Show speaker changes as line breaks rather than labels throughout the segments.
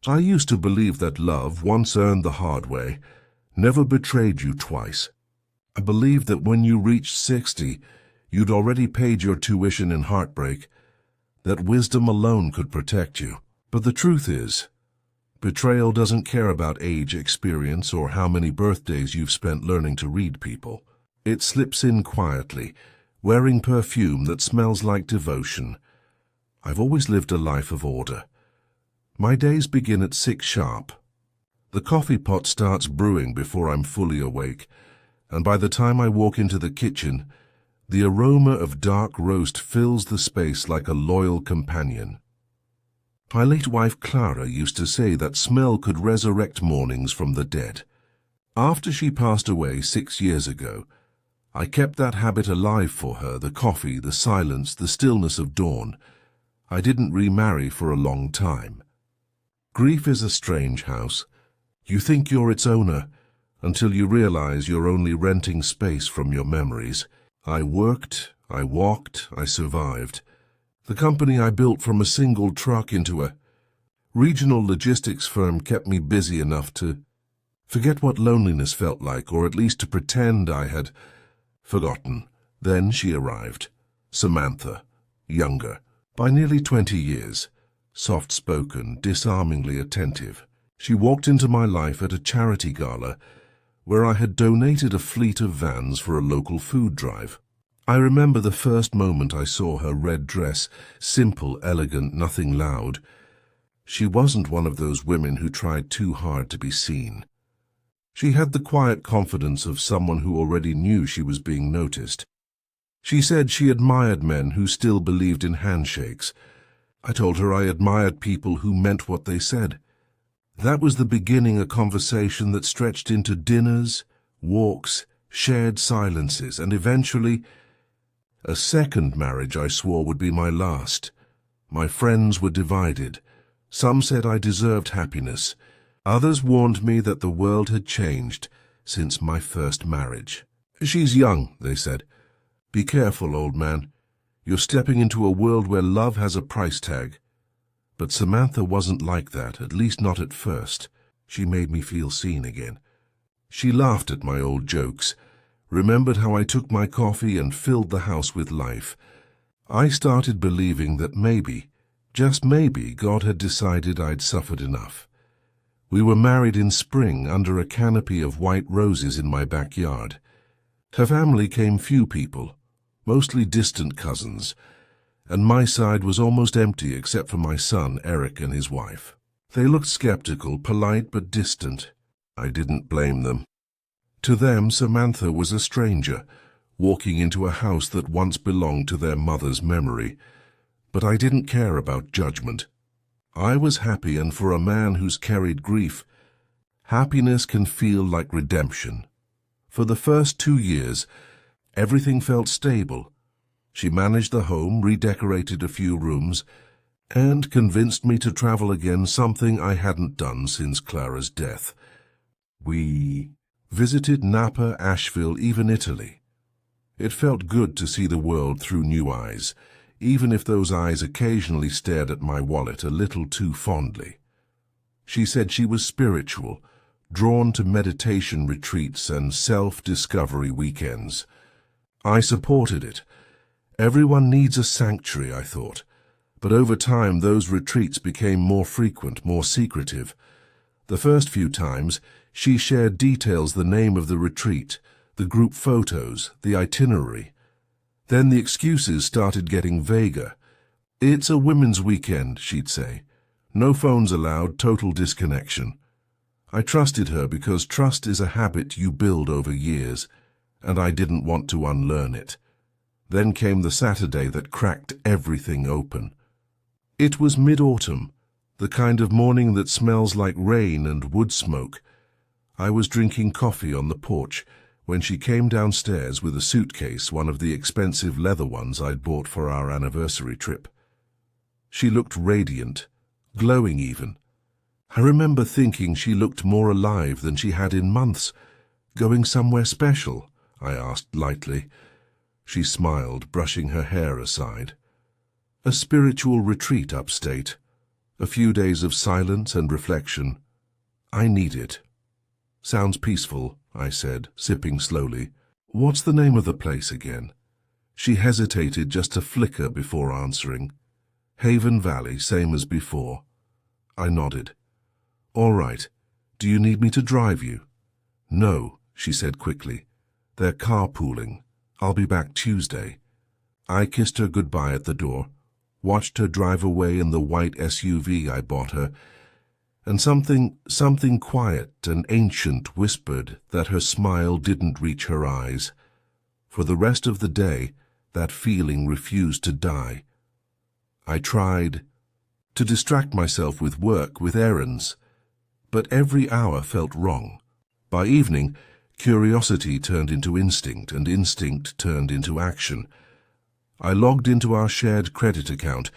I used to believe that love, once earned the hard way, never betrayed you twice. I believed that when you reached 60, you'd already paid your tuition in heartbreak, that wisdom alone could protect you. But the truth is, betrayal doesn't care about age, experience, or how many birthdays you've spent learning to read people. It slips in quietly, wearing perfume that smells like devotion. I've always lived a life of order. My days begin at 6 sharp. The coffee pot starts brewing before I'm fully awake, and by the time I walk into the kitchen, the aroma of dark roast fills the space like a loyal companion. My late wife Clara used to say that smell could resurrect mornings from the dead. After she passed away 6 years ago, I kept that habit alive for her, the coffee, the silence, the stillness of dawn. I didn't remarry for a long time. Grief is a strange house. You think you're its owner, until you realize you're only renting space from your memories. I worked, I walked, I survived. The company I built from a single truck into a regional logistics firm kept me busy enough to forget what loneliness felt like, or at least to pretend I had forgotten. Then she arrived. Samantha, younger, by nearly 20 years, soft-spoken, disarmingly attentive. She walked into my life at a charity gala where I had donated a fleet of vans for a local food drive. I remember the first moment I saw her red dress, simple, elegant, nothing loud. She wasn't one of those women who tried too hard to be seen. She had the quiet confidence of someone who already knew she was being noticed. She said she admired men who still believed in handshakes. I told her I admired people who meant what they said. That was the beginning of a conversation that stretched into dinners, walks, shared silences, and eventually a second marriage I swore would be my last. My friends were divided. Some said I deserved happiness. Others warned me that the world had changed since my first marriage. She's young, they said. Be careful, old man. You're stepping into a world where love has a price tag. But Samantha wasn't like that, at least not at first. She made me feel seen again. She laughed at my old jokes, remembered how I took my coffee and filled the house with life. I started believing that maybe, just maybe, God had decided I'd suffered enough. We were married in spring under a canopy of white roses in my backyard. Her family came few people, mostly distant cousins, and my side was almost empty except for my son, Eric, and his wife. They looked skeptical, polite but distant. I didn't blame them. To them, Samantha was a stranger, walking into a house that once belonged to their mother's memory. But I didn't care about judgment. I was happy, and for a man who's carried grief, happiness can feel like redemption. For the first 2 years, everything felt stable. She managed the home, redecorated a few rooms, and convinced me to travel again, something I hadn't done since Clara's death. We visited Napa, Asheville, even Italy. It felt good to see the world through new eyes, even if those eyes occasionally stared at my wallet a little too fondly. She said she was spiritual, drawn to meditation retreats and self-discovery weekends. I supported it. Everyone needs a sanctuary, I thought. But over time, those retreats became more frequent, more secretive. The first few times, she shared details, the name of the retreat, the group photos, the itinerary. Then the excuses started getting vaguer. It's a women's weekend, she'd say. No phones allowed, total disconnection. I trusted her because trust is a habit you build over years, and I didn't want to unlearn it. Then came the Saturday that cracked everything open. It was mid-autumn, the kind of morning that smells like rain and wood smoke. I was drinking coffee on the porch when she came downstairs with a suitcase, one of the expensive leather ones I'd bought for our anniversary trip. She looked radiant, glowing even. I remember thinking she looked more alive than she had in months. Going somewhere special? I asked lightly. She smiled, brushing her hair aside. A spiritual retreat upstate. A few days of silence and reflection. I need it. Sounds peaceful, I said, sipping slowly. What's the name of the place again? She hesitated just a flicker before answering. Haven Valley, same as before. I nodded. All right. Do you need me to drive you? No, she said quickly. They're carpooling. I'll be back Tuesday. I kissed her goodbye at the door, watched her drive away in the white SUV I bought her, and something quiet and ancient whispered that her smile didn't reach her eyes. For the rest of the day, that feeling refused to die. I tried to distract myself with work, with errands, but every hour felt wrong. By evening, curiosity turned into instinct, and instinct turned into action. I logged into our shared credit account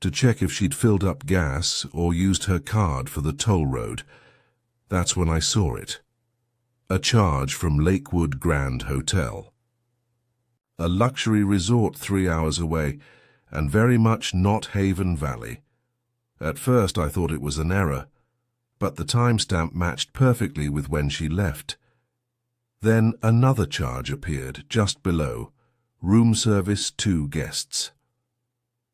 to check if she'd filled up gas or used her card for the toll road. That's when I saw it. A charge from Lakewood Grand Hotel. A luxury resort 3 hours away, and very much not Haven Valley. At first I thought it was an error, but the timestamp matched perfectly with when she left. Then another charge appeared just below. Room service 2 guests.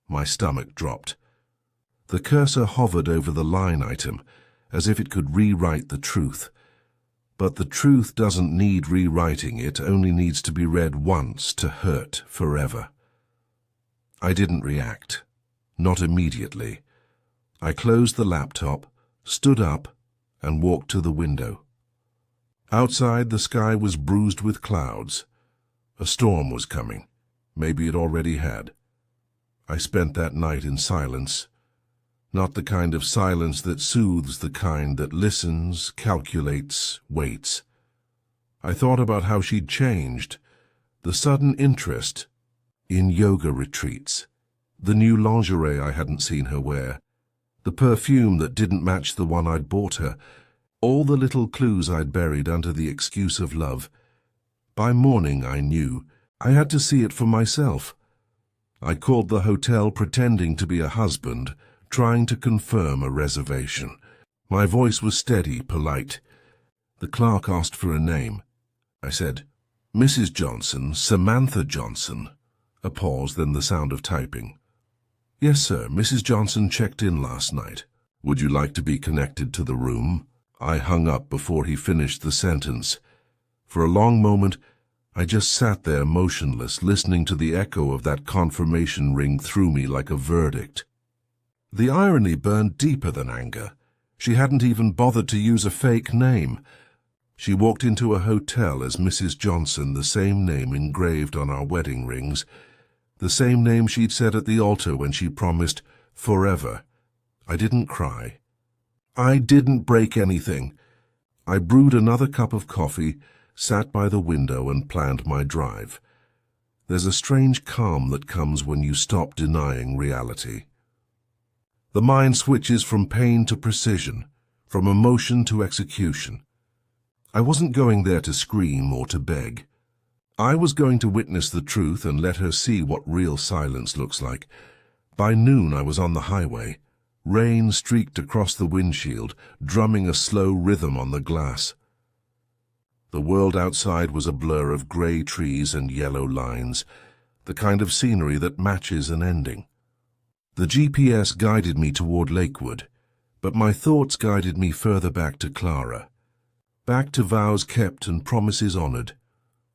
My stomach dropped. The cursor hovered over the line item, as if it could rewrite the truth. But the truth doesn't need rewriting, it only needs to be read once to hurt forever. I didn't react. Not immediately. I closed the laptop, stood up, and walked to the window. Outside, the sky was bruised with clouds. A storm was coming. Maybe it already had. I spent that night in silence. Not the kind of silence that soothes, the kind that listens, calculates, waits. I thought about how she'd changed. The sudden interest in yoga retreats. The new lingerie I hadn't seen her wear. The perfume that didn't match the one I'd bought her. All the little clues I'd buried under the excuse of love. By morning I knew. I had to see it for myself. I called the hotel pretending to be a husband, trying to confirm a reservation. My voice was steady, polite. The clerk asked for a name. I said, Mrs. Johnson, Samantha Johnson. A pause, then the sound of typing. Yes, sir, Mrs. Johnson checked in last night. Would you like to be connected to the room? I hung up before he finished the sentence. For a long moment, I just sat there motionless, listening to the echo of that confirmation ring through me like a verdict. The irony burned deeper than anger. She hadn't even bothered to use a fake name. She walked into a hotel as Mrs. Johnson, the same name engraved on our wedding rings, the same name she'd said at the altar when she promised forever. I didn't cry. I didn't break anything. I brewed another cup of coffee, sat by the window and planned my drive. There's a strange calm that comes when you stop denying reality. The mind switches from pain to precision, from emotion to execution. I wasn't going there to scream or to beg. I was going to witness the truth and let her see what real silence looks like. By noon I was on the highway. Rain streaked across the windshield, drumming a slow rhythm on the glass. The world outside was a blur of grey trees and yellow lines, the kind of scenery that matches an ending. The GPS guided me toward Lakewood, but my thoughts guided me further back to Clara. Back to vows kept and promises honored.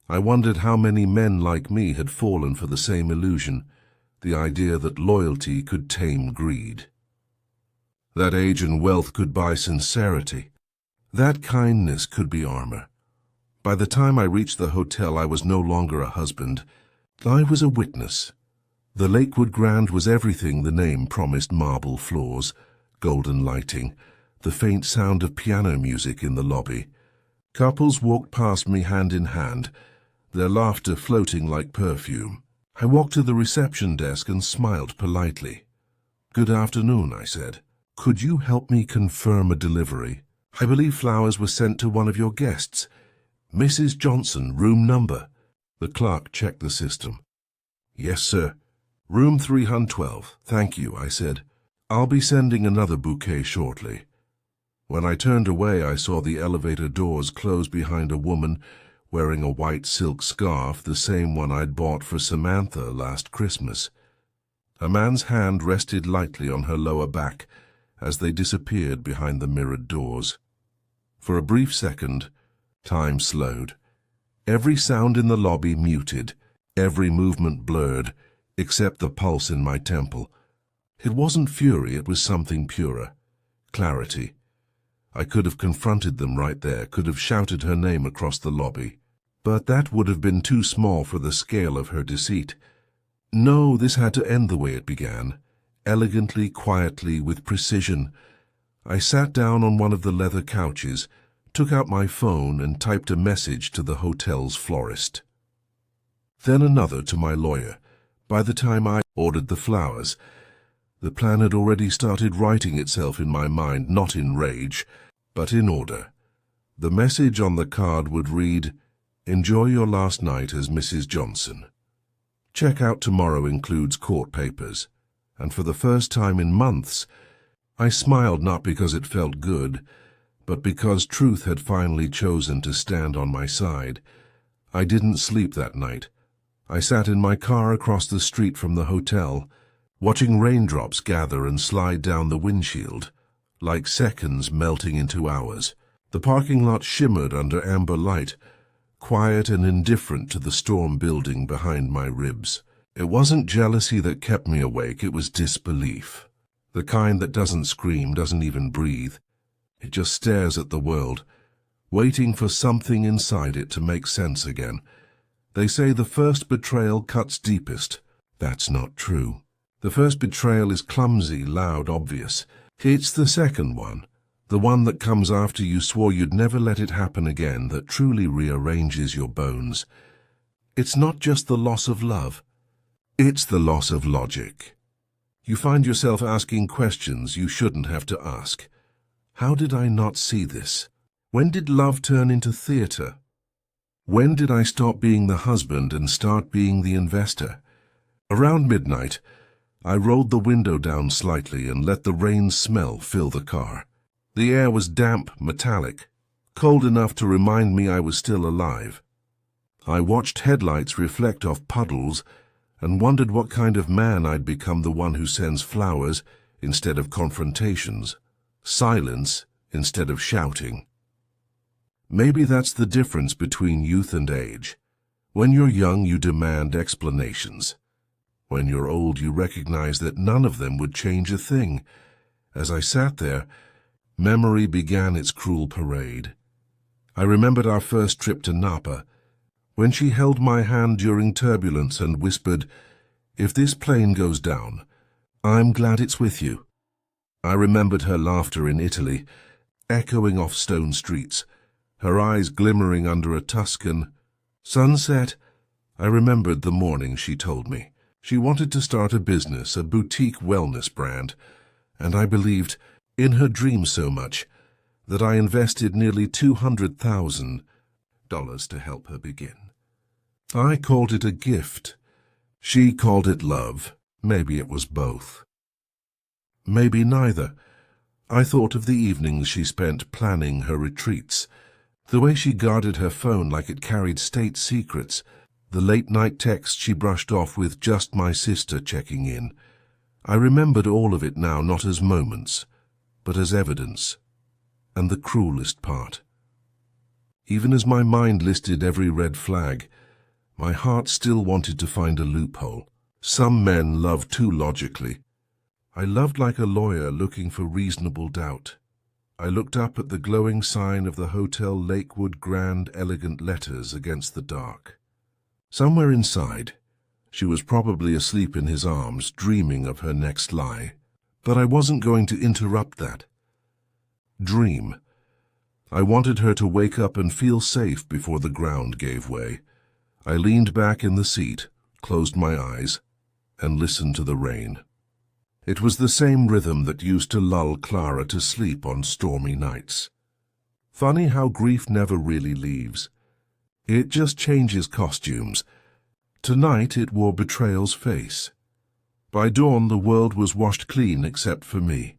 I wondered how many men like me had fallen for the same illusion, the idea that loyalty could tame greed. That age and wealth could buy sincerity. That kindness could be armor. By the time I reached the hotel, I was no longer a husband. I was a witness. The Lakewood Grand was everything the name promised: marble floors, golden lighting, the faint sound of piano music in the lobby. Couples walked past me hand in hand, their laughter floating like perfume. I walked to the reception desk and smiled politely. "Good afternoon," I said. "Could you help me confirm a delivery? I believe flowers were sent to one of your guests. Mrs. Johnson, room number." The clerk checked the system. "Yes, sir. Room 312. Thank you," I said. I'll be sending another bouquet shortly. When I turned away, I saw the elevator doors close behind a woman wearing a white silk scarf, the same one I'd bought for Samantha last Christmas. A man's hand rested lightly on her lower back as they disappeared behind the mirrored doors. For a brief second, time slowed. Every sound in the lobby muted, every movement blurred, except the pulse in my temple. It wasn't fury, it was something purer. Clarity. I could have confronted them right there, could have shouted her name across the lobby. But that would have been too small for the scale of her deceit. No, this had to end the way it began. Elegantly, quietly, with precision. I sat down on one of the leather couches, took out my phone and typed a message to the hotel's florist. Then another to my lawyer. By the time I ordered the flowers, the plan had already started writing itself in my mind, not in rage, but in order. The message on the card would read, "Enjoy your last night as Mrs. Johnson. Checkout tomorrow includes court papers." And for the first time in months, I smiled not because it felt good, but because truth had finally chosen to stand on my side. I didn't sleep that night. I sat in my car across the street from the hotel, watching raindrops gather and slide down the windshield, like seconds melting into hours. The parking lot shimmered under amber light, quiet and indifferent to the storm building behind my ribs. It wasn't jealousy that kept me awake, it was disbelief. The kind that doesn't scream, doesn't even breathe. It just stares at the world, waiting for something inside it to make sense again. They say the first betrayal cuts deepest. That's not true. The first betrayal is clumsy, loud, obvious. It's the second one, the one that comes after you swore you'd never let it happen again, that truly rearranges your bones. It's not just the loss of love. It's the loss of logic. You find yourself asking questions you shouldn't have to ask. How did I not see this? When did love turn into theater? When did I stop being the husband and start being the investor? Around midnight, I rolled the window down slightly and let the rain smell fill the car. The air was damp, metallic, cold enough to remind me I was still alive. I watched headlights reflect off puddles and wondered what kind of man I'd become, the one who sends flowers instead of confrontations, silence instead of shouting. Maybe that's the difference between youth and age. When you're young, you demand explanations. When you're old, you recognize that none of them would change a thing. As I sat there, memory began its cruel parade. I remembered our first trip to Napa, when she held my hand during turbulence and whispered, "If this plane goes down, I'm glad it's with you." I remembered her laughter in Italy, echoing off stone streets, her eyes glimmering under a Tuscan sunset. I remembered the morning she told me she wanted to start a business, a boutique wellness brand, and I believed in her dream so much that I invested nearly $200,000 to help her begin. I called it a gift. She called it love. Maybe it was both. Maybe neither. I thought of the evenings she spent planning her retreats, the way she guarded her phone like it carried state secrets, the late-night texts she brushed off with "just my sister checking in." I remembered all of it now, not as moments, but as evidence. And the cruelest part. Even as my mind listed every red flag, my heart still wanted to find a loophole. Some men love too logically. I loved like a lawyer looking for reasonable doubt. I looked up at the glowing sign of the Hotel Lakewood Grand Elegant letters against the dark. Somewhere inside, she was probably asleep in his arms, dreaming of her next lie. But I wasn't going to interrupt that dream. I wanted her to wake up and feel safe before the ground gave way. I leaned back in the seat, closed my eyes, and listened to the rain. It was the same rhythm that used to lull Clara to sleep on stormy nights. Funny how grief never really leaves. It just changes costumes. Tonight it wore betrayal's face. By dawn, the world was washed clean except for me.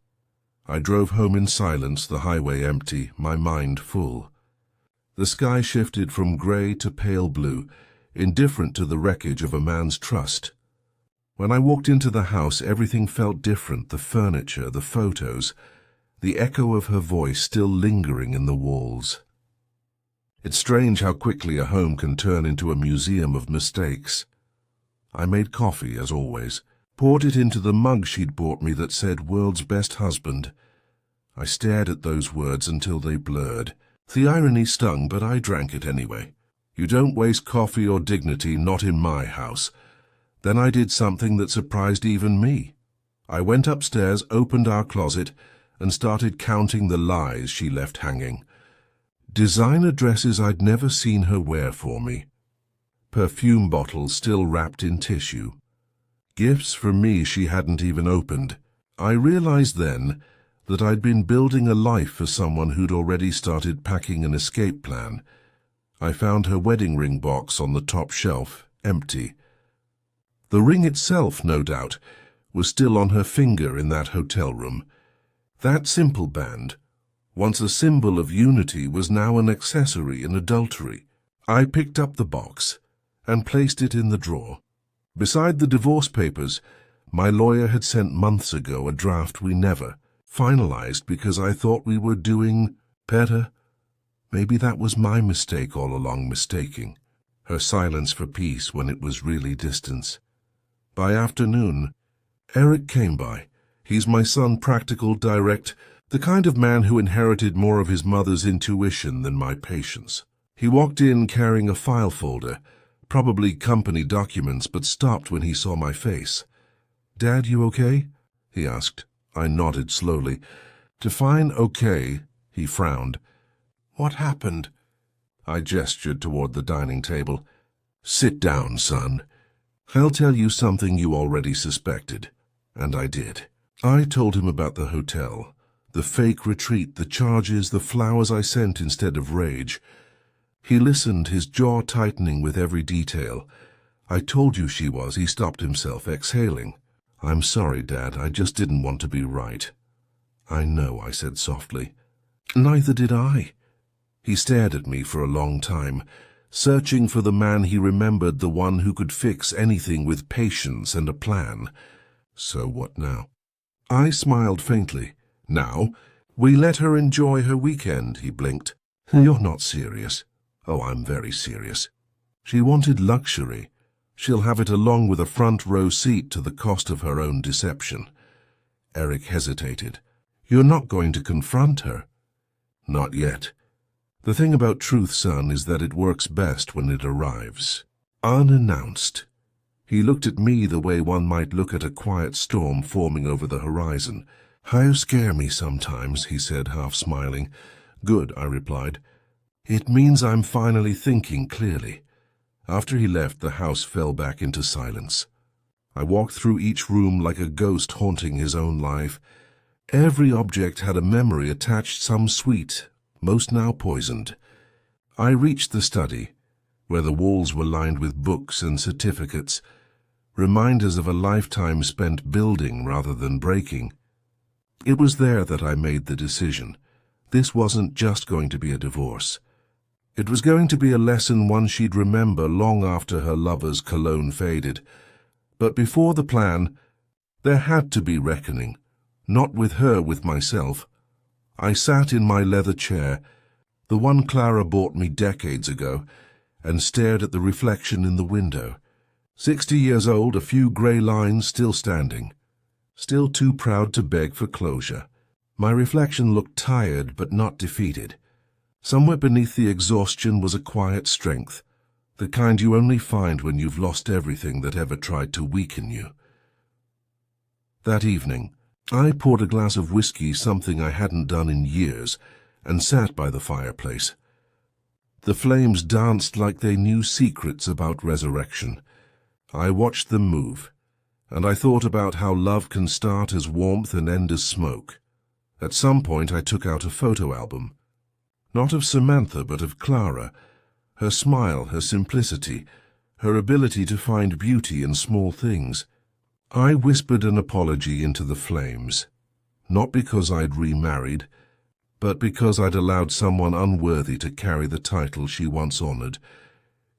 I drove home in silence, the highway empty, my mind full. The sky shifted from grey to pale blue, indifferent to the wreckage of a man's trust. When I walked into the house, everything felt different, the furniture, the photos, the echo of her voice still lingering in the walls. It's strange how quickly a home can turn into a museum of mistakes. I made coffee, as always, poured it into the mug she'd bought me that said "World's Best Husband." I stared at those words until they blurred. The irony stung, but I drank it anyway. You don't waste coffee or dignity, not in my house. Then I did something that surprised even me. I went upstairs, opened our closet, and started counting the lies she left hanging. Designer dresses I'd never seen her wear for me. Perfume bottles still wrapped in tissue. Gifts for me she hadn't even opened. I realized then that I'd been building a life for someone who'd already started packing an escape plan. I found her wedding ring box on the top shelf, empty. The ring itself, no doubt, was still on her finger in that hotel room. That simple band, once a symbol of unity, was now an accessory in adultery. I picked up the box and placed it in the drawer. Beside the divorce papers, my lawyer had sent months ago a draft we never finalized because I thought we were doing better. Maybe that was my mistake all along, mistaking her silence for peace when it was really distance. By afternoon, Eric came by. He's my son, practical, direct, the kind of man who inherited more of his mother's intuition than my patience. He walked in carrying a file folder, probably company documents, but stopped when he saw my face. "Dad, you okay?" he asked. I nodded slowly. Define okay, he frowned. "What happened?" I gestured toward the dining table. "Sit down, son. I'll tell you something you already suspected." And I did. I told him about the hotel, the fake retreat, the charges, the flowers I sent instead of rage. He listened, his jaw tightening with every detail. "I told you she was." He stopped himself, exhaling. "I'm sorry, Dad. I just didn't want to be right." "I know," I said softly. "Neither did I." He stared at me for a long time, searching for the man he remembered, the one who could fix anything with patience and a plan. "So what now?" I smiled faintly. "Now, we let her enjoy her weekend," he blinked. "You're not serious." "Oh, I'm very serious. She wanted luxury. She'll have it along with a front row seat to the cost of her own deception." Eric hesitated. "You're not going to confront her?" "Not yet. The thing about truth, son, is that it works best when it arrives unannounced." He looked at me the way one might look at a quiet storm forming over the horizon. "You scare me sometimes," he said, half smiling. "Good," I replied. "It means I'm finally thinking clearly." After he left, the house fell back into silence. I walked through each room like a ghost haunting his own life. Every object had a memory attached, some sweet, most now poisoned. I reached the study, where the walls were lined with books and certificates, reminders of a lifetime spent building rather than breaking. It was there that I made the decision. This wasn't just going to be a divorce. It was going to be a lesson, one she'd remember long after her lover's cologne faded. But before the plan, there had to be reckoning. Not with her, with myself. I sat in my leather chair, the one Clara bought me decades ago, and stared at the reflection in the window. 60 years old, a few grey lines still standing. Still too proud to beg for closure. My reflection looked tired but not defeated. Somewhere beneath the exhaustion was a quiet strength, the kind you only find when you've lost everything that ever tried to weaken you. That evening, I poured a glass of whiskey, something I hadn't done in years, and sat by the fireplace. The flames danced like they knew secrets about resurrection. I watched them move, and I thought about how love can start as warmth and end as smoke. At some point I took out a photo album. Not of Samantha, but of Clara. Her smile, her simplicity, her ability to find beauty in small things. I whispered an apology into the flames, not because I'd remarried, but because I'd allowed someone unworthy to carry the title she once honored.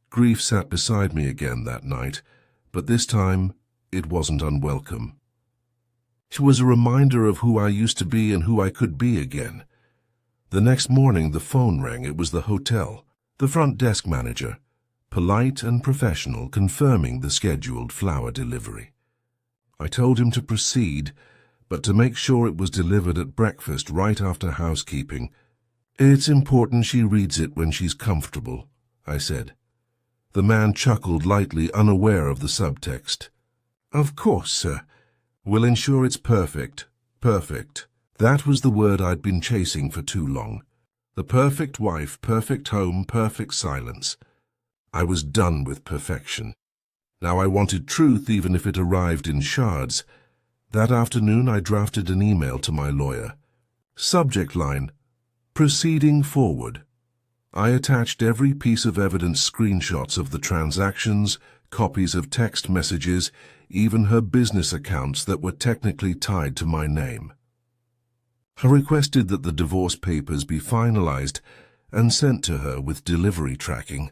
Grief sat beside me again that night, but this time it wasn't unwelcome. It was a reminder of who I used to be and who I could be again. The next morning the phone rang. It was the hotel, the front desk manager, polite and professional, confirming the scheduled flower delivery. I told him to proceed, but to make sure it was delivered at breakfast right after housekeeping. "It's important she reads it when she's comfortable," I said. The man chuckled lightly, unaware of the subtext. "Of course, sir. We'll ensure it's perfect." Perfect. That was the word I'd been chasing for too long. The perfect wife, perfect home, perfect silence. I was done with perfection. Now I wanted truth, even if it arrived in shards. That afternoon I drafted an email to my lawyer. Subject line: proceeding forward. I attached every piece of evidence, screenshots of the transactions, copies of text messages, even her business accounts that were technically tied to my name. I requested that the divorce papers be finalized and sent to her with delivery tracking.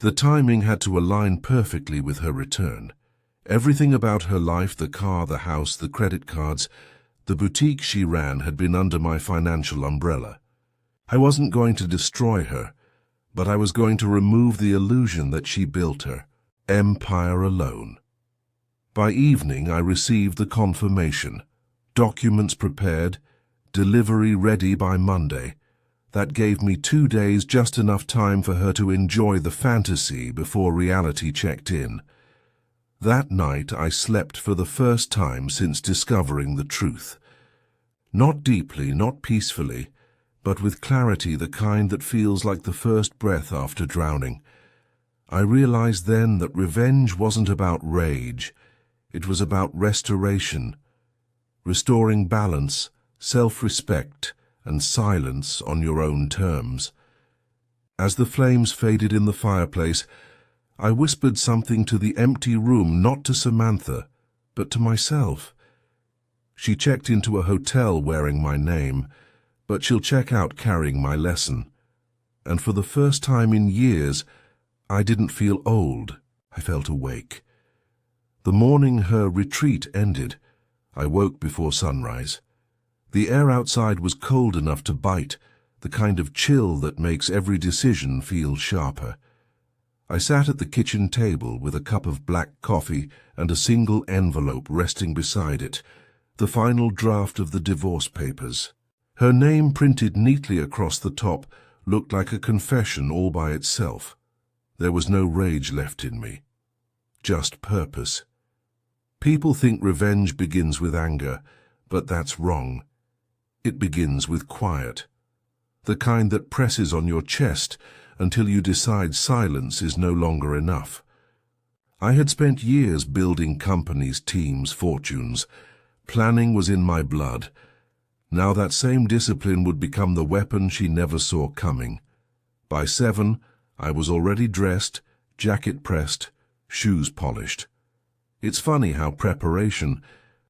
The timing had to align perfectly with her return. Everything about her life, the car, the house, the credit cards, the boutique she ran, had been under my financial umbrella. I wasn't going to destroy her, but I was going to remove the illusion that she built her empire alone. By evening I received the confirmation. Documents prepared, delivery ready by Monday. That gave me 2 days, just enough time for her to enjoy the fantasy before reality checked in. That night I slept for the first time since discovering the truth. Not deeply, not peacefully, but with clarity, the kind that feels like the first breath after drowning. I realized then that revenge wasn't about rage. It was about restoration, restoring balance, self-respect, and silence on your own terms. As the flames faded in the fireplace, I whispered something to the empty room, not to Samantha, but to myself. She checked into a hotel wearing my name, but she'll check out carrying my lesson. And for the first time in years, I didn't feel old. I felt awake. The morning her retreat ended, I woke before sunrise. The air outside was cold enough to bite, the kind of chill that makes every decision feel sharper. I sat at the kitchen table with a cup of black coffee and a single envelope resting beside it, the final draft of the divorce papers. Her name printed neatly across the top looked like a confession all by itself. There was no rage left in me, just purpose. People think revenge begins with anger, but that's wrong. It begins with quiet, the kind that presses on your chest until you decide silence is no longer enough. I had spent years building companies, teams, fortunes. Planning was in my blood. Now that same discipline would become the weapon she never saw coming. By 7, I was already dressed, jacket pressed, shoes polished. It's funny how preparation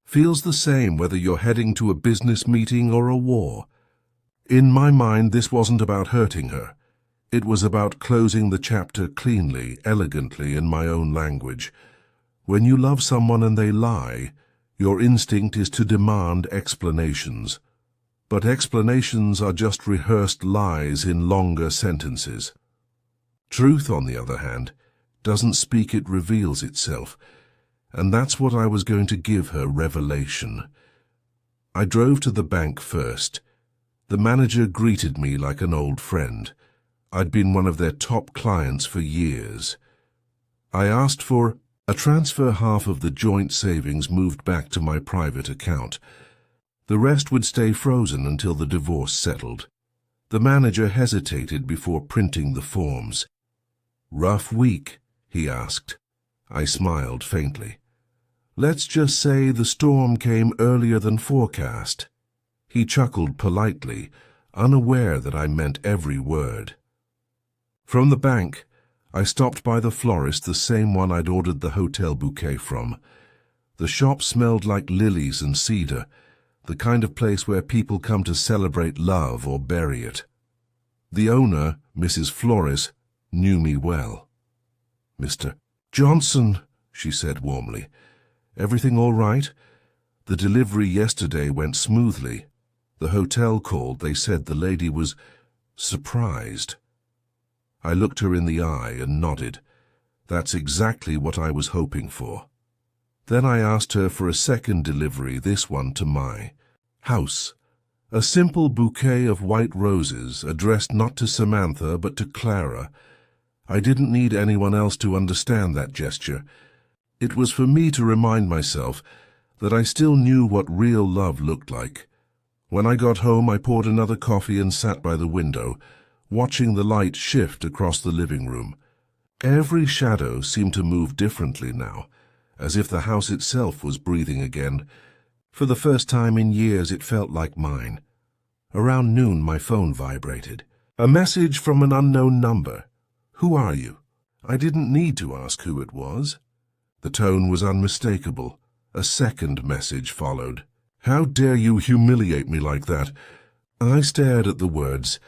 feels the same whether you're heading to a business meeting or a war. In my mind, this wasn't about hurting her. It was about closing the chapter cleanly, elegantly, in my own language. When you love someone and they lie, your instinct is to demand explanations. But explanations are just rehearsed lies in longer sentences. Truth, on the other hand, doesn't speak, it reveals itself. And that's what I was going to give her, revelation. I drove to the bank first. The manager greeted me like an old friend. I'd been one of their top clients for years. I asked for a transfer. Half of the joint savings moved back to my private account. The rest would stay frozen until the divorce settled. The manager hesitated before printing the forms. "Rough week?" he asked. I smiled faintly. "Let's just say the storm came earlier than forecast." He chuckled politely, unaware that I meant every word. From the bank, I stopped by the florist, the same one I'd ordered the hotel bouquet from. The shop smelled like lilies and cedar, the kind of place where people come to celebrate love or bury it. The owner, Mrs. Flores, knew me well. "Mr. Johnson," she said warmly, "everything all right? The delivery yesterday went smoothly. The hotel called. They said the lady was surprised." I looked her in the eye and nodded. That's exactly what I was hoping for. Then I asked her for a second delivery, this one to my house. A simple bouquet of white roses, addressed not to Samantha but to Clara. I didn't need anyone else to understand that gesture. It was for me to remind myself that I still knew what real love looked like. When I got home, I poured another coffee and sat by the window, watching the light shift across the living room. Every shadow seemed to move differently now, as if the house itself was breathing again. For the first time in years, it felt like mine. Around noon, my phone vibrated. A message from an unknown number. "Who are you?" I didn't need to ask who it was. The tone was unmistakable. A second message followed. "How dare you humiliate me like that?" I stared at the words,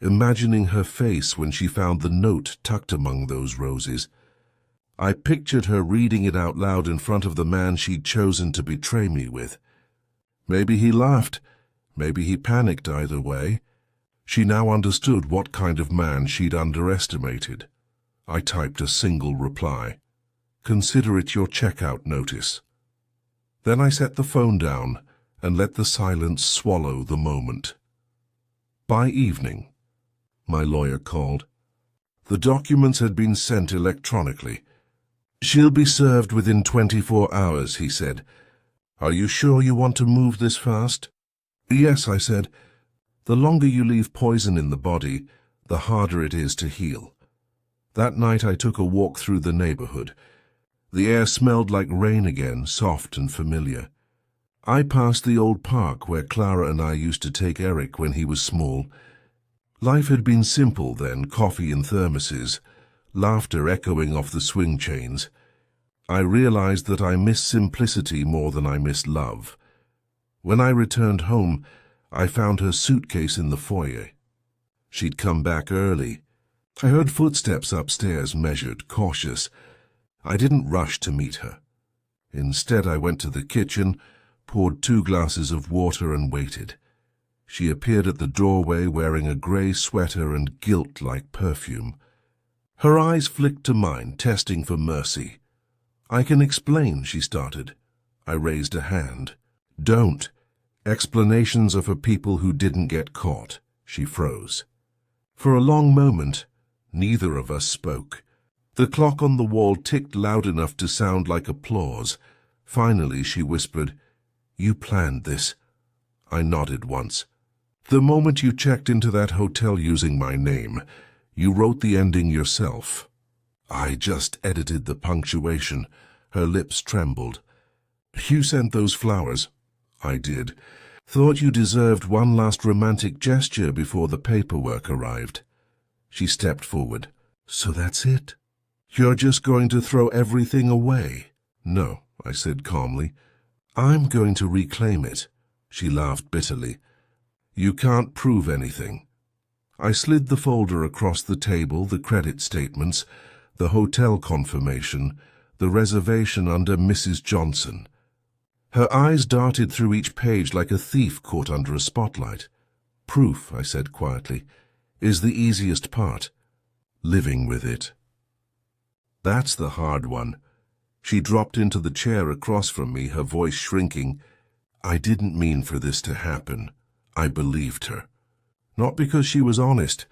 imagining her face when she found the note tucked among those roses. I pictured her reading it out loud in front of the man she'd chosen to betray me with. Maybe he laughed. Maybe he panicked. Either way, she now understood what kind of man she'd underestimated. I typed a single reply. "Consider it your checkout notice." Then I set the phone down and let the silence swallow the moment. By evening, my lawyer called. The documents had been sent electronically. "She'll be served within 24 hours, he said. "Are you sure you want to move this fast?" "Yes," I said. "The longer you leave poison in the body, the harder it is to heal." That night I took a walk through the neighborhood. The air smelled like rain again, soft and familiar. I passed the old park where Clara and I used to take Eric when he was small. Life had been simple then, coffee in thermoses, laughter echoing off the swing chains. I realized that I miss simplicity more than I miss love. When I returned home, I found her suitcase in the foyer. She'd come back early. I heard footsteps upstairs, measured, cautious. I didn't rush to meet her. Instead, I went to the kitchen, poured 2 glasses of water and waited. She appeared at the doorway wearing a grey sweater and guilt-like perfume. Her eyes flicked to mine, testing for mercy. "I can explain," she started. I raised a hand. "Don't. Explanations are for people who didn't get caught." She froze. For a long moment, neither of us spoke. The clock on the wall ticked loud enough to sound like applause. Finally, she whispered, "You planned this." I nodded once. "The moment you checked into that hotel using my name, you wrote the ending yourself." I just edited the punctuation. Her lips trembled. "You sent those flowers?" I did. "Thought you deserved one last romantic gesture before the paperwork arrived." She stepped forward. "So that's it? You're just going to throw everything away?" "No," I said calmly. "I'm going to reclaim it." She laughed bitterly. "You can't prove anything." I slid the folder across the table, the credit statements, the hotel confirmation, the reservation under Mrs. Johnson. Her eyes darted through each page like a thief caught under a spotlight. "Proof," I said quietly, "is the easiest part. Living with it. That's the hard one." She dropped into the chair across from me, her voice shrinking. "I didn't mean for this to happen." I believed her. Not because she was honest,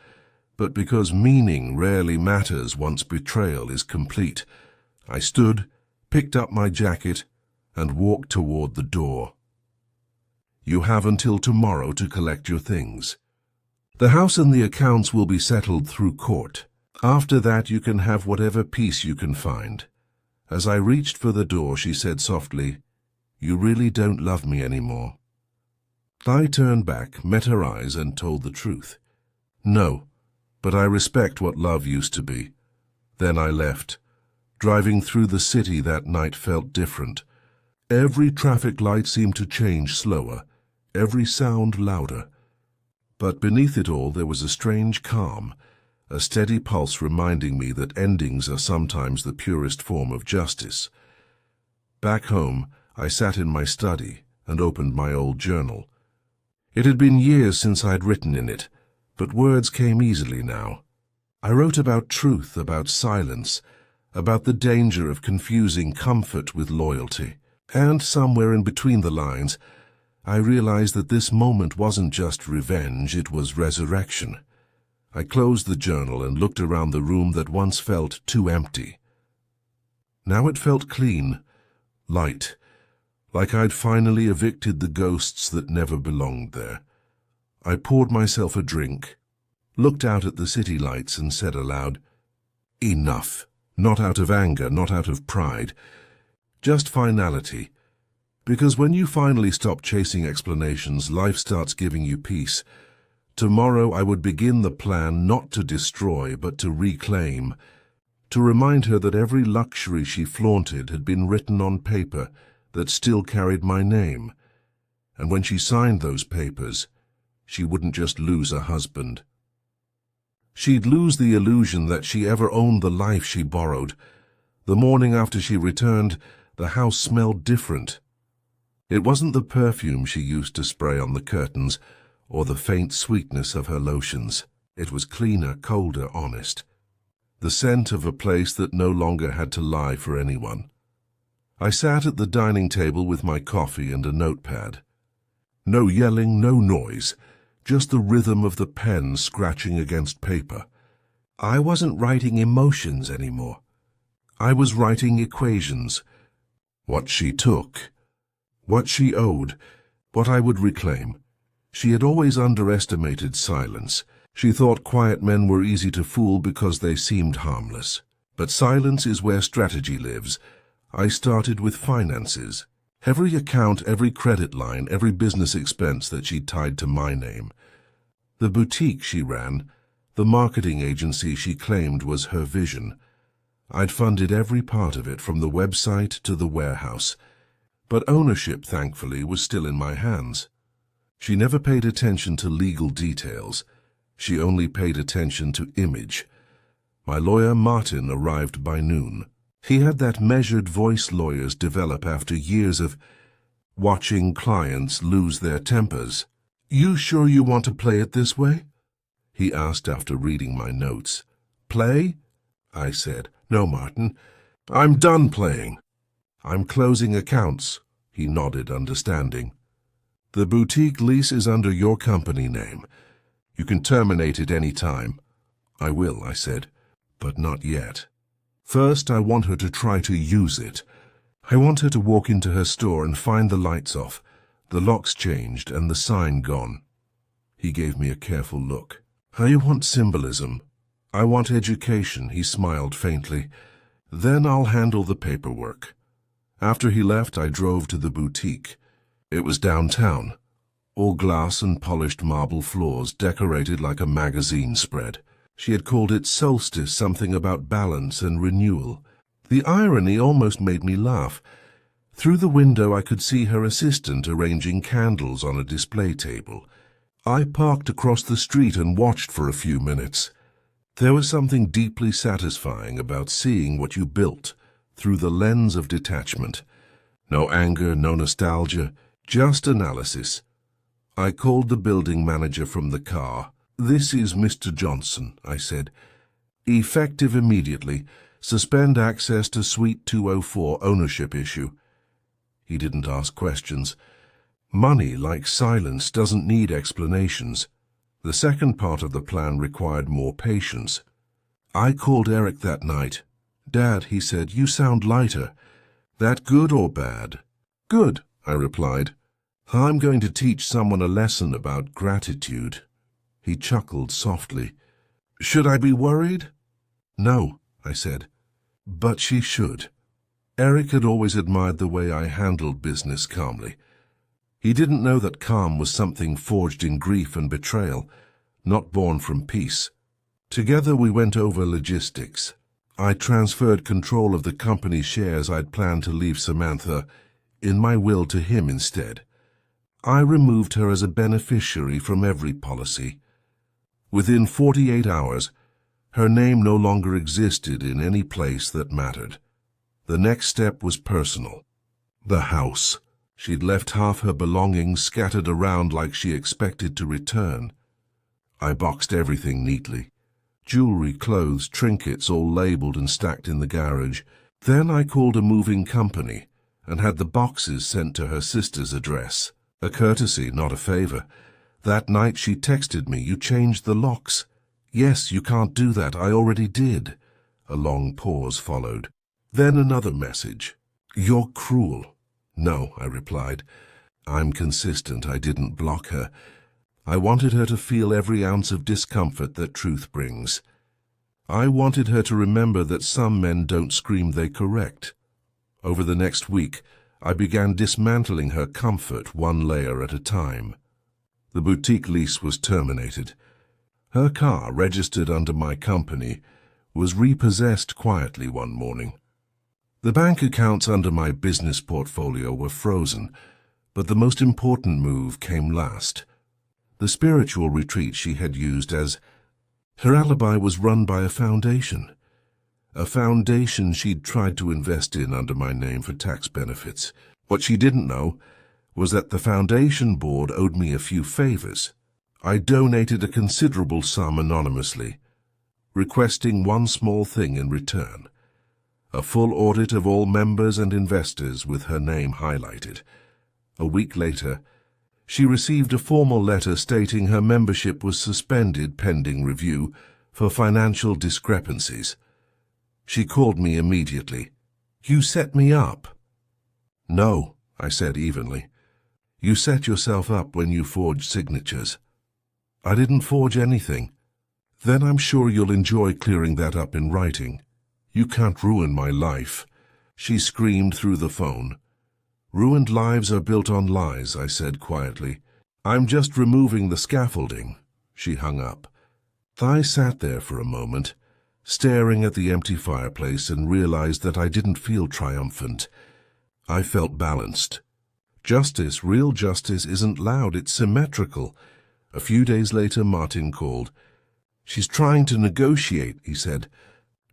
but because meaning rarely matters once betrayal is complete. I stood, picked up my jacket, and walked toward the door. "You have until tomorrow to collect your things. The house and the accounts will be settled through court. After that, you can have whatever peace you can find." As I reached for the door, she said softly, "You really don't love me anymore." I turned back, met her eyes, and told the truth. "No, but I respect what love used to be." Then I left. Driving through the city that night felt different. Every traffic light seemed to change slower, every sound louder. But beneath it all there was a strange calm, a steady pulse reminding me that endings are sometimes the purest form of justice. Back home, I sat in my study and opened my old journal. It had been years since I had written in it, but words came easily now. I wrote about truth, about silence, about the danger of confusing comfort with loyalty. And somewhere in between the lines, I realized that this moment wasn't just revenge, it was resurrection. I closed the journal and looked around the room that once felt too empty. Now it felt clean, light, like I'd finally evicted the ghosts that never belonged there. I poured myself a drink, looked out at the city lights and said aloud, "Enough." Not out of anger, not out of pride, just finality. Because when you finally stop chasing explanations, life starts giving you peace. Tomorrow I would begin the plan not to destroy, but to reclaim, to remind her that every luxury she flaunted had been written on paper that still carried my name. And when she signed those papers, she wouldn't just lose a husband. She'd lose the illusion that she ever owned the life she borrowed. The morning after she returned, the house smelled different. It wasn't the perfume she used to spray on the curtains, or the faint sweetness of her lotions. It was cleaner, colder, honest. The scent of a place that no longer had to lie for anyone. I sat at the dining table with my coffee and a notepad. No yelling, no noise. Just the rhythm of the pen scratching against paper. I wasn't writing emotions anymore. I was writing equations. What she took, what she owed, what I would reclaim. She had always underestimated silence. She thought quiet men were easy to fool because they seemed harmless. But silence is where strategy lives. I started with finances. Every account, every credit line, every business expense that she'd tied to my name. The boutique she ran, the marketing agency she claimed was her vision. I'd funded every part of it, from the website to the warehouse. But ownership, thankfully, was still in my hands. She never paid attention to legal details. She only paid attention to image. My lawyer, Martin, arrived by noon. He had that measured voice lawyers develop after years of watching clients lose their tempers. "You sure you want to play it this way?" he asked after reading my notes. "Play?" I said. "No, Martin. I'm done playing. I'm closing accounts." He nodded, understanding. "The boutique lease is under your company name. You can terminate it any time." "I will," I said, "but not yet. First, I want her to try to use it. I want her to walk into her store and find the lights off, the locks changed, and the sign gone." He gave me a careful look. "I want symbolism. I want education," he smiled faintly. "Then I'll handle the paperwork." After he left, I drove to the boutique. It was downtown, all glass and polished marble floors, decorated like a magazine spread. She had called it Solstice, something about balance and renewal. The irony almost made me laugh. Through the window I could see her assistant arranging candles on a display table. I parked across the street and watched for a few minutes. There was something deeply satisfying about seeing what you built through the lens of detachment. No anger, no nostalgia, just analysis. I called the building manager from the car. "This is Mr. Johnson," I said. "Effective immediately. Suspend access to Suite 204, ownership issue." He didn't ask questions. Money, like silence, doesn't need explanations. The second part of the plan required more patience. I called Eric that night. "Dad," he said, "you sound lighter. That good or bad?" "Good," I replied. "I'm going to teach someone a lesson about gratitude." He chuckled softly. "Should I be worried?" "No," I said. "But she should." Eric had always admired the way I handled business calmly. He didn't know that calm was something forged in grief and betrayal, not born from peace. Together we went over logistics. I transferred control of the company shares I'd planned to leave Samantha in my will to him instead. I removed her as a beneficiary from every policy. Within 48 hours, her name no longer existed in any place that mattered. The next step was personal. The house. She'd left half her belongings scattered around like she expected to return. I boxed everything neatly. Jewelry, clothes, trinkets all labeled and stacked in the garage. Then I called a moving company and had the boxes sent to her sister's address. A courtesy, not a favor. That night she texted me, "You changed the locks." "Yes, you can't do that. I already did." A long pause followed. Then another message. "You're cruel." "No," I replied. "I'm consistent. I didn't block her. I wanted her to feel every ounce of discomfort that truth brings. I wanted her to remember that some men don't scream they correct." Over the next week, I began dismantling her comfort one layer at a time. The boutique lease was terminated. Her car, registered under my company, was repossessed quietly one morning. The bank accounts under my business portfolio were frozen, but the most important move came last. The spiritual retreat she had used as her alibi was run by a foundation she'd tried to invest in under my name for tax benefits. What she didn't know was that the foundation board owed me a few favors. I donated a considerable sum anonymously, requesting one small thing in return: a full audit of all members and investors with her name highlighted. A week later, she received a formal letter stating her membership was suspended pending review for financial discrepancies. She called me immediately. "You set me up." "No," I said evenly. "You set yourself up when you forged signatures." "I didn't forge anything." "Then I'm sure you'll enjoy clearing that up in writing." "You can't ruin my life," she screamed through the phone. "Ruined lives are built on lies," I said quietly. "I'm just removing the scaffolding." She hung up. I sat there for a moment, staring at the empty fireplace, and realized that I didn't feel triumphant. I felt balanced. Justice, real justice, isn't loud, it's symmetrical. A few days later, Martin called. "She's trying to negotiate," he said.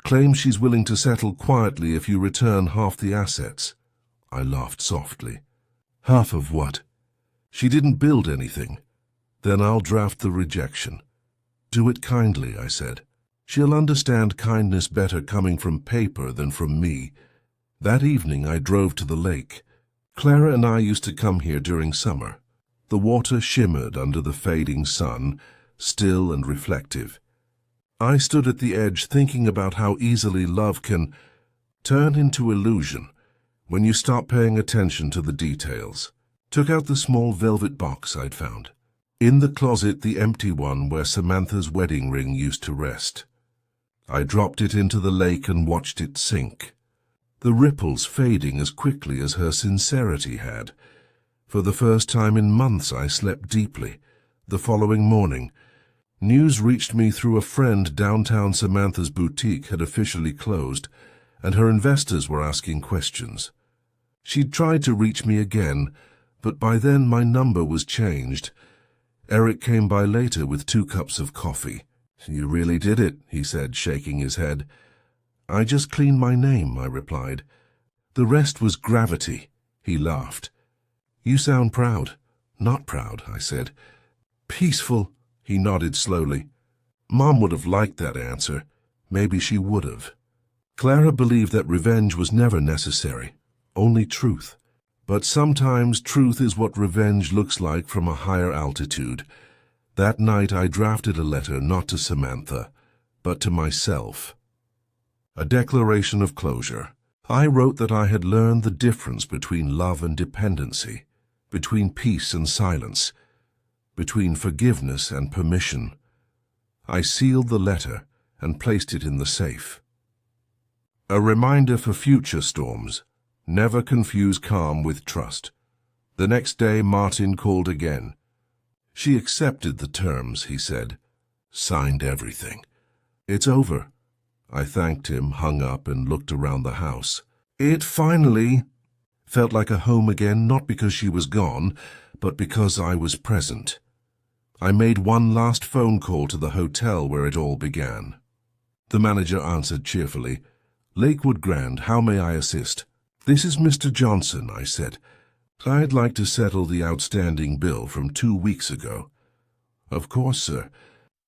"Claims she's willing to settle quietly if you return half the assets." I laughed softly. "Half of what?" "She didn't build anything." "Then I'll draft the rejection." "Do it kindly," I said. "She'll understand kindness better coming from paper than from me." That evening I drove to the lake. Clara and I used to come here during summer. The water shimmered under the fading sun, still and reflective. I stood at the edge thinking about how easily love can turn into illusion when you stop paying attention to the details. Took out the small velvet box I'd found. In the closet, the empty one where Samantha's wedding ring used to rest. I dropped it into the lake and watched it sink, the ripples fading as quickly as her sincerity had. For the first time in months, I slept deeply. The following morning, news reached me through a friend downtown Samantha's boutique had officially closed, and her investors were asking questions. She'd tried to reach me again, but by then my number was changed. Eric came by later with 2 cups of coffee. "You really did it," he said, shaking his head. "I just cleaned my name," I replied. "The rest was gravity." He laughed. "You sound proud." "Not proud," I said. "Peaceful." He nodded slowly. Mom would have liked that answer. Maybe she would have. Clara believed that revenge was never necessary, only truth. But sometimes truth is what revenge looks like from a higher altitude. That night I drafted a letter not to Samantha, but to myself. A declaration of closure. I wrote that I had learned the difference between love and dependency, between peace and silence, between forgiveness and permission. I sealed the letter and placed it in the safe. A reminder for future storms. Never confuse calm with trust. The next day Martin called again. "She accepted the terms," he said. "Signed everything. It's over." I thanked him, hung up, and looked around the house. "It finally..." Felt like a home again, not because she was gone, but because I was present. I made one last phone call to the hotel where it all began. The manager answered cheerfully. "Lakewood Grand, how may I assist?" "This is Mr. Johnson," I said. "I'd like to settle the outstanding bill from 2 weeks ago." "Of course, sir,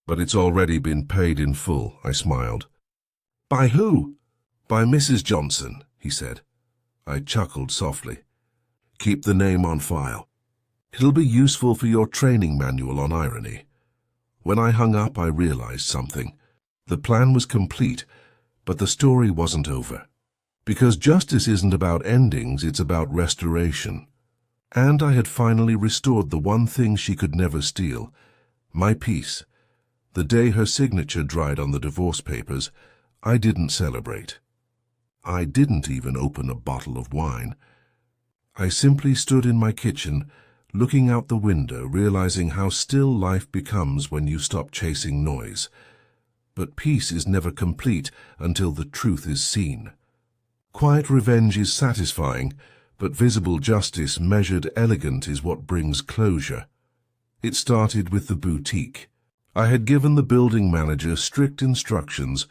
but it's already been paid in full," I smiled. "By who?" "By Mrs. Johnson," he said. I chuckled softly. "Keep the name on file. It'll be useful for your training manual on irony." When I hung up, I realized something. The plan was complete, but the story wasn't over. Because justice isn't about endings, it's about restoration. And I had finally restored the one thing she could never steal, my peace. The day her signature dried on the divorce papers, I didn't celebrate. I didn't even open a bottle of wine. I simply stood in my kitchen, looking out the window, realizing how still life becomes when you stop chasing noise. But peace is never complete until the truth is seen. Quiet revenge is satisfying, but visible justice, measured elegant, is what brings closure. It started with the boutique. I had given the building manager strict instructions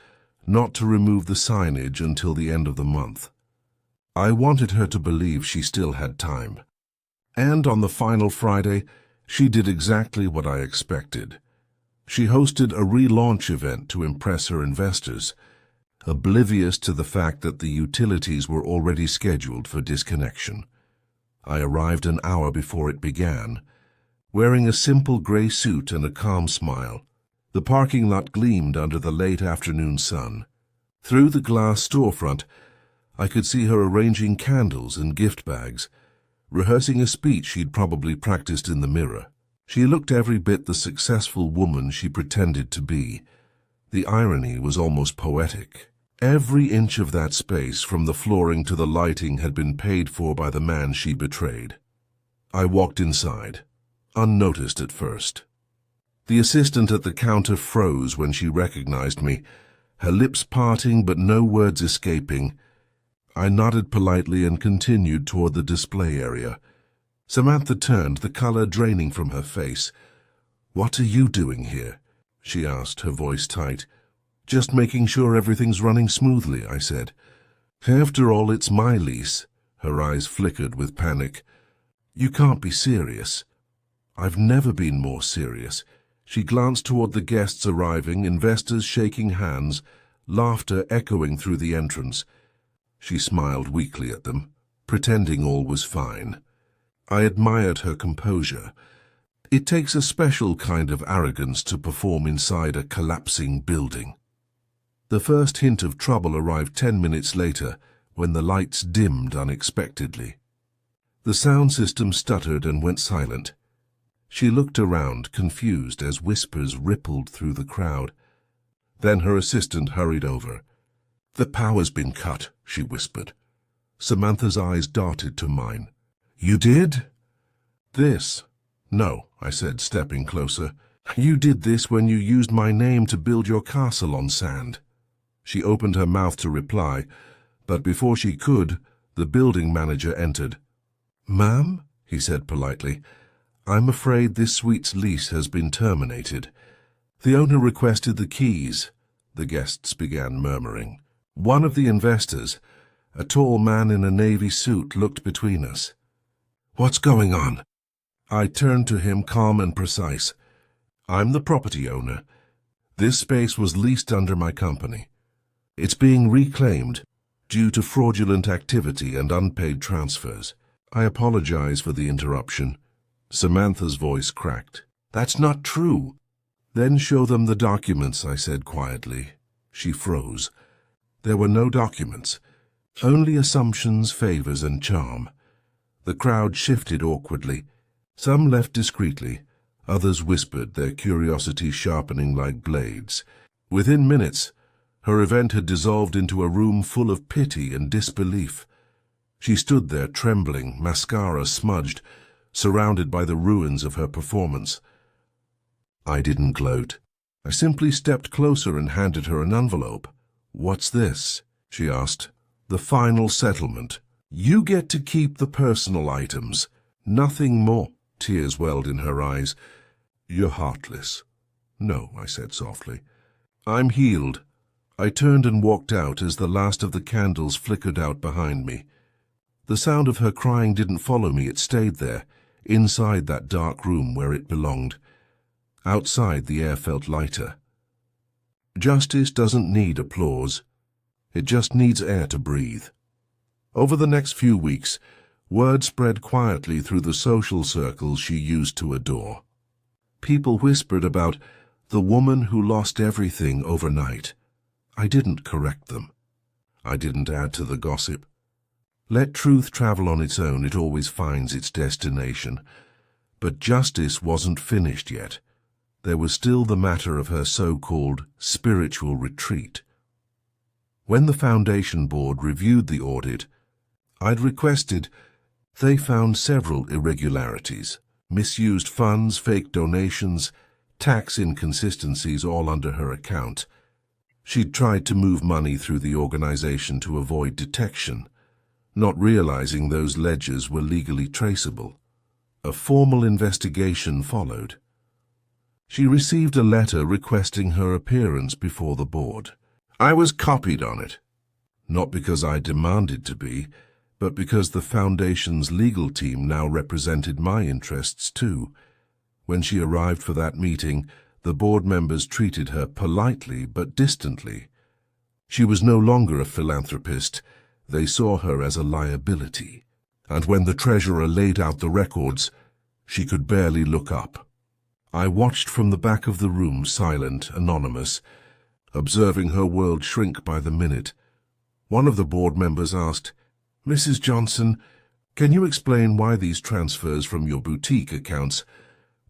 not to remove the signage until the end of the month. I wanted her to believe she still had time. And on the final Friday, she did exactly what I expected. She hosted a relaunch event to impress her investors, oblivious to the fact that the utilities were already scheduled for disconnection. I arrived an hour before it began, wearing a simple gray suit and a calm smile. The parking lot gleamed under the late afternoon sun. Through the glass storefront, I could see her arranging candles and gift bags, rehearsing a speech she'd probably practiced in the mirror. She looked every bit the successful woman she pretended to be. The irony was almost poetic. Every inch of that space, from the flooring to the lighting, had been paid for by the man she betrayed. I walked inside, unnoticed at first. The assistant at the counter froze when she recognized me, her lips parting but no words escaping. I nodded politely and continued toward the display area. Samantha turned, the color draining from her face. "What are you doing here?" she asked, her voice tight. "Just making sure everything's running smoothly," I said. "After all, it's my lease." Her eyes flickered with panic. "You can't be serious." "I've never been more serious." She glanced toward the guests arriving, investors shaking hands, laughter echoing through the entrance. She smiled weakly at them, pretending all was fine. I admired her composure. It takes a special kind of arrogance to perform inside a collapsing building. The first hint of trouble arrived 10 minutes later, when the lights dimmed unexpectedly. The sound system stuttered and went silent. She looked around, confused, as whispers rippled through the crowd. Then her assistant hurried over. "The power's been cut," she whispered. Samantha's eyes darted to mine. "You did?" "This?" "No," I said, stepping closer. "You did this when you used my name to build your castle on sand." She opened her mouth to reply, but before she could, the building manager entered. "Ma'am," he said politely, "I'm afraid this suite's lease has been terminated. The owner requested the keys," the guests began murmuring. One of the investors, a tall man in a navy suit, looked between us. "What's going on?" I turned to him, calm and precise. "I'm the property owner. This space was leased under my company. It's being reclaimed due to fraudulent activity and unpaid transfers. I apologize for the interruption." Samantha's voice cracked. "That's not true." "Then show them the documents," I said quietly. She froze. There were no documents, only assumptions, favors, and charm. The crowd shifted awkwardly. Some left discreetly, others whispered, their curiosity sharpening like blades. Within minutes, her event had dissolved into a room full of pity and disbelief. She stood there trembling, mascara smudged, surrounded by the ruins of her performance. I didn't gloat. I simply stepped closer and handed her an envelope. "What's this?" she asked. "The final settlement." You get to keep the personal items, nothing more. Tears welled in her eyes. You're heartless. No, I said softly. I'm healed. I turned and walked out as the last of the candles flickered out behind me. The sound of her crying didn't follow me, it stayed there, inside that dark room where it belonged. Outside, the air felt lighter. Justice doesn't need applause. It just needs air to breathe. Over the next few weeks, word spread quietly through the social circles she used to adore. People whispered about the woman who lost everything overnight. I didn't correct them. I didn't add to the gossip. Let truth travel on its own, it always finds its destination. But justice wasn't finished yet. There was still the matter of her so-called spiritual retreat. When the Foundation Board reviewed the audit, I'd requested, they found several irregularities, misused funds, fake donations, tax inconsistencies all under her account. She'd tried to move money through the organization to avoid detection, not realizing those ledgers were legally traceable. A formal investigation followed. She received a letter requesting her appearance before the board. I was copied on it, not because I demanded to be, but because the Foundation's legal team now represented my interests too. When she arrived for that meeting, the board members treated her politely but distantly. She was no longer a philanthropist. They saw her as a liability. And when the treasurer laid out the records, she could barely look up. I watched from the back of the room, silent, anonymous, observing her world shrink by the minute. One of the board members asked, Mrs. Johnson, can you explain why these transfers from your boutique accounts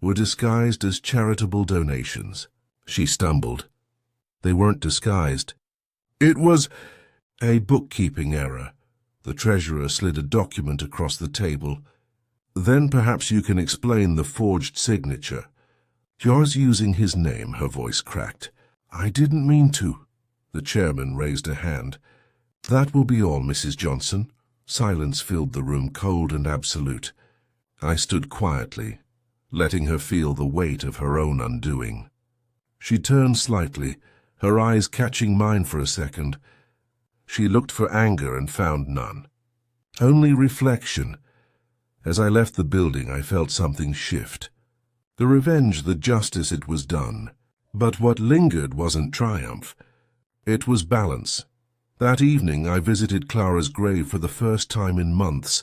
were disguised as charitable donations? She stumbled. They weren't disguised. It was a bookkeeping error. The treasurer slid a document across the table. Then perhaps you can explain the forged signature. Yours using his name, her voice cracked. I didn't mean to. The chairman raised a hand. That will be all, Mrs. Johnson. Silence filled the room, cold and absolute. I stood quietly, letting her feel the weight of her own undoing. She turned slightly, her eyes catching mine for a second. She looked for anger and found none. Only reflection. As I left the building, I felt something shift. The revenge, the justice, it was done. But what lingered wasn't triumph. It was balance. That evening, I visited Clara's grave for the first time in months.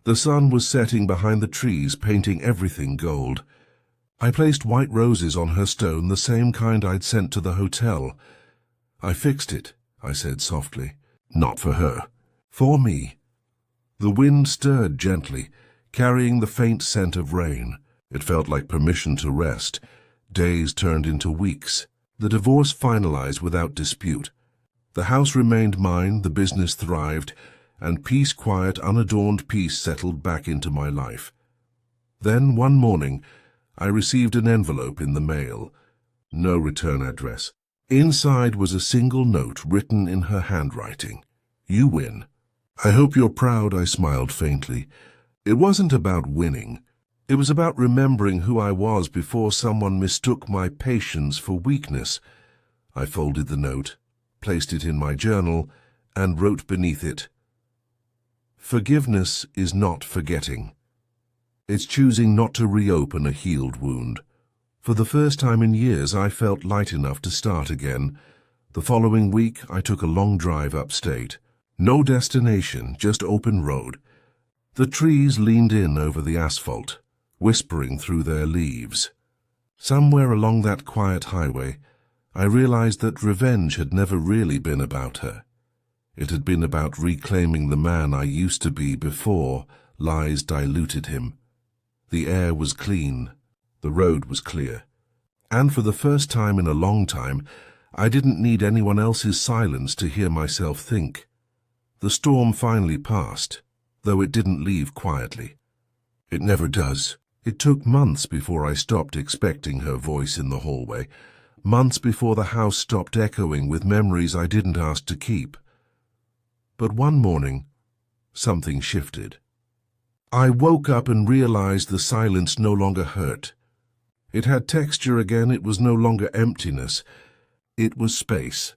The sun was setting behind the trees, painting everything gold. I placed white roses on her stone, the same kind I'd sent to the hotel. I fixed it, I said softly. Not for her. For me. The wind stirred gently, carrying the faint scent of rain. It felt like permission to rest. Days turned into weeks. The divorce finalized without dispute. The house remained mine, the business thrived, and peace, quiet, unadorned peace settled back into my life. Then, one morning, I received an envelope in the mail. No return address. Inside was a single note written in her handwriting. You win. I hope you're proud, I smiled faintly. It wasn't about winning. It was about remembering who I was before someone mistook my patience for weakness. I folded the note, placed it in my journal, and wrote beneath it, Forgiveness is not forgetting. It's choosing not to reopen a healed wound. For the first time in years, I felt light enough to start again. The following week, I took a long drive upstate. No destination, just open road. The trees leaned in over the asphalt, whispering through their leaves. Somewhere along that quiet highway, I realized that revenge had never really been about her. It had been about reclaiming the man I used to be before lies diluted him. The air was clean. The road was clear. And for the first time in a long time, I didn't need anyone else's silence to hear myself think. The storm finally passed, though it didn't leave quietly. It never does. It took months before I stopped expecting her voice in the hallway. Months before the house stopped echoing with memories I didn't ask to keep. But one morning, something shifted. I woke up and realized the silence no longer hurt. It had texture again. It was no longer emptiness. It was space.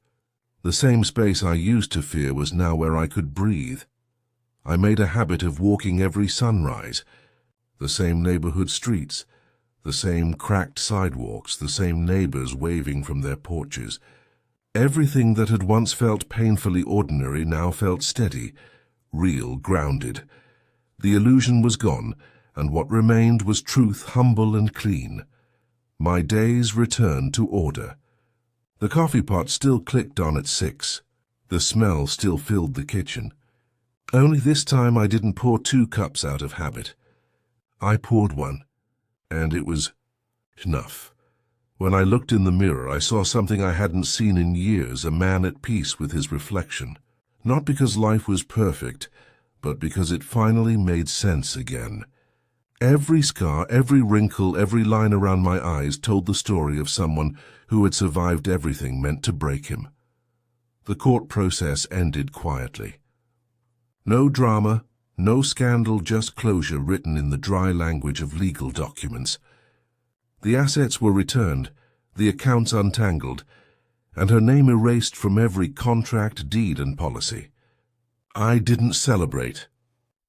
The same space I used to fear was now where I could breathe. I made a habit of walking every sunrise. The same neighborhood streets, the same cracked sidewalks, the same neighbors waving from their porches. Everything that had once felt painfully ordinary now felt steady, real, grounded. The illusion was gone, and what remained was truth, humble and clean. My days returned to order. The coffee pot still clicked on at 6. The smell still filled the kitchen. Only this time I didn't pour 2 cups out of habit. I poured one, and it was enough. When I looked in the mirror, I saw something I hadn't seen in years, a man at peace with his reflection. Not because life was perfect, but because it finally made sense again. Every scar, every wrinkle, every line around my eyes told the story of someone who had survived everything meant to break him. The court process ended quietly. No drama, no scandal, just closure written in the dry language of legal documents. The assets were returned, the accounts untangled, and her name erased from every contract, deed, and policy. I didn't celebrate.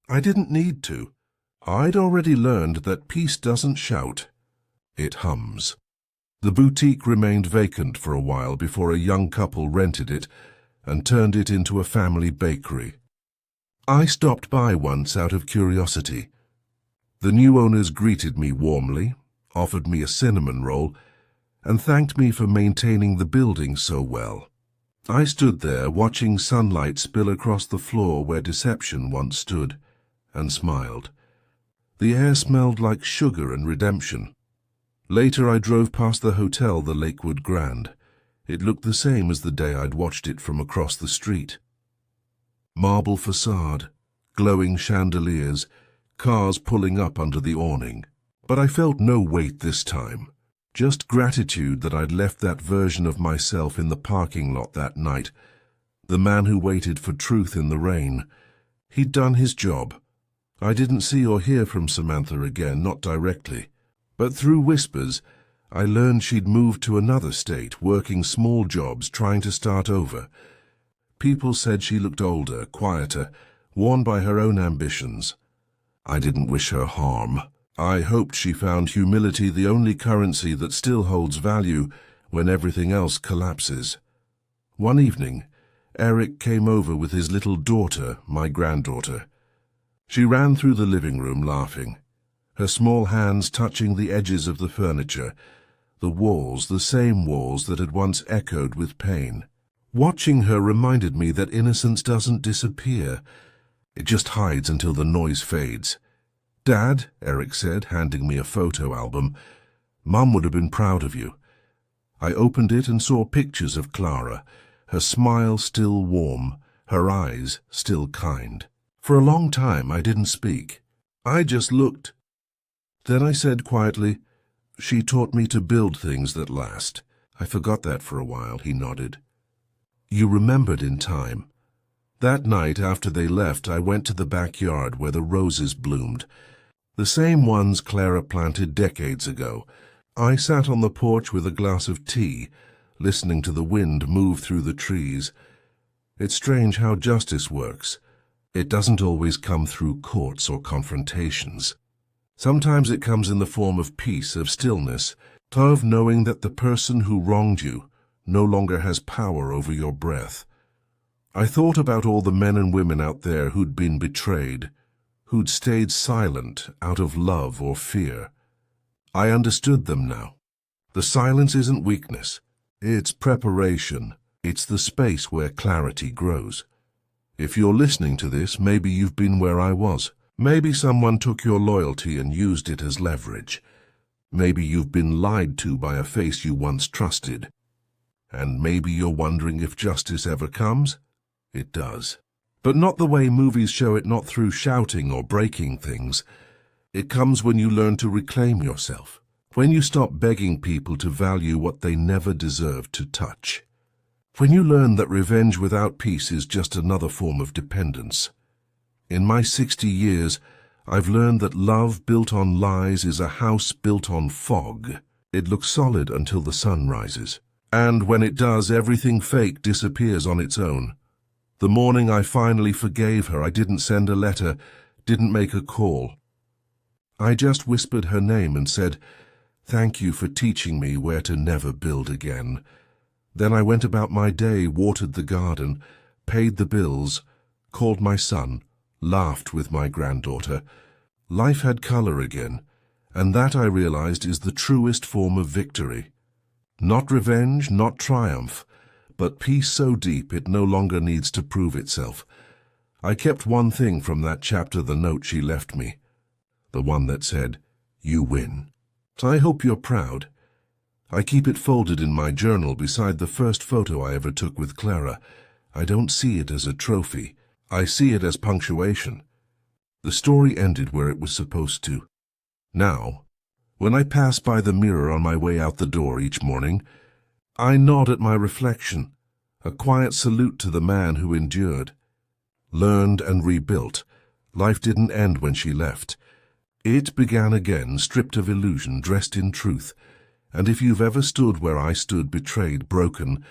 I didn't need to. I'd already learned that peace doesn't shout, it hums. The boutique remained vacant for a while before a young couple rented it and turned it into a family bakery. I stopped by once out of curiosity. The new owners greeted me warmly, offered me a cinnamon roll, and thanked me for maintaining the building so well. I stood there watching sunlight spill across the floor where deception once stood, and smiled. The air smelled like sugar and redemption. Later I drove past the hotel, the Lakewood Grand. It looked the same as the day I'd watched it from across the street. Marble facade, glowing chandeliers, cars pulling up under the awning. But I felt no weight this time. Just gratitude that I'd left that version of myself in the parking lot that night. The man who waited for truth in the rain. He'd done his job. I didn't see or hear from Samantha again, not directly. But through whispers, I learned she'd moved to another state, working small jobs, trying to start over. People said she looked older, quieter, worn by her own ambitions. I didn't wish her harm. I hoped she found humility the only currency that still holds value when everything else collapses. One evening, Eric came over with his little daughter, my granddaughter. She ran through the living room laughing, her small hands touching the edges of the furniture, the walls, the same walls that had once echoed with pain. Watching her reminded me that innocence doesn't disappear. It just hides until the noise fades. "Dad," Eric said, handing me a photo album, "Mum would have been proud of you." I opened it and saw pictures of Clara, her smile still warm, her eyes still kind. For a long time I didn't speak. I just looked. Then I said quietly, "She taught me to build things that last." I forgot that for a while, he nodded. You remembered in time. That night after they left, I went to the backyard where the roses bloomed, the same ones Clara planted decades ago. I sat on the porch with a glass of tea, listening to the wind move through the trees. It's strange how justice works. It doesn't always come through courts or confrontations. Sometimes it comes in the form of peace, of stillness, of knowing that the person who wronged you no longer has power over your breath. I thought about all the men and women out there who'd been betrayed, who'd stayed silent out of love or fear. I understood them now. The silence isn't weakness. It's preparation. It's the space where clarity grows. If you're listening to this, maybe you've been where I was. Maybe someone took your loyalty and used it as leverage. Maybe you've been lied to by a face you once trusted. And maybe you're wondering if justice ever comes. It does. But not the way movies show it, not through shouting or breaking things. It comes when you learn to reclaim yourself, when you stop begging people to value what they never deserved to touch. When you learn that revenge without peace is just another form of dependence. In my 60 years, I've learned that love built on lies is a house built on fog. It looks solid until the sun rises. And when it does, everything fake disappears on its own. The morning I finally forgave her, I didn't send a letter, didn't make a call. I just whispered her name and said, "Thank you for teaching me where to never build again." Then I went about my day, watered the garden, paid the bills, called my son, laughed with my granddaughter. Life had color again, and that, I realized, is the truest form of victory. Not revenge, not triumph, but peace so deep it no longer needs to prove itself. I kept one thing from that chapter, the note she left me, the one that said, "You win." I hope you're proud. I keep it folded in my journal beside the first photo I ever took with Clara. I don't see it as a trophy. I see it as punctuation. The story ended where it was supposed to. Now, when I pass by the mirror on my way out the door each morning, I nod at my reflection, a quiet salute to the man who endured, learned and rebuilt. Life didn't end when she left. It began again, stripped of illusion, dressed in truth. And if you've ever stood where I stood, betrayed, broken,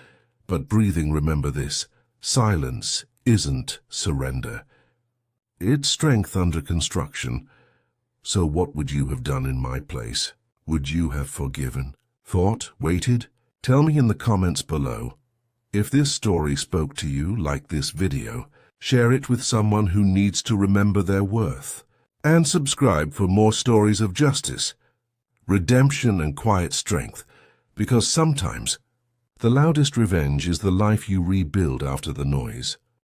but breathing, remember this: silence isn't surrender. It's strength under construction. So what would you have done in my place? Would you have forgiven? Thought? Waited? Tell me in the comments below. If this story spoke to you, like this video, share it with someone who needs to remember their worth. And subscribe for more stories of justice, redemption, and quiet strength, because sometimes the loudest revenge is the life you rebuild after the noise.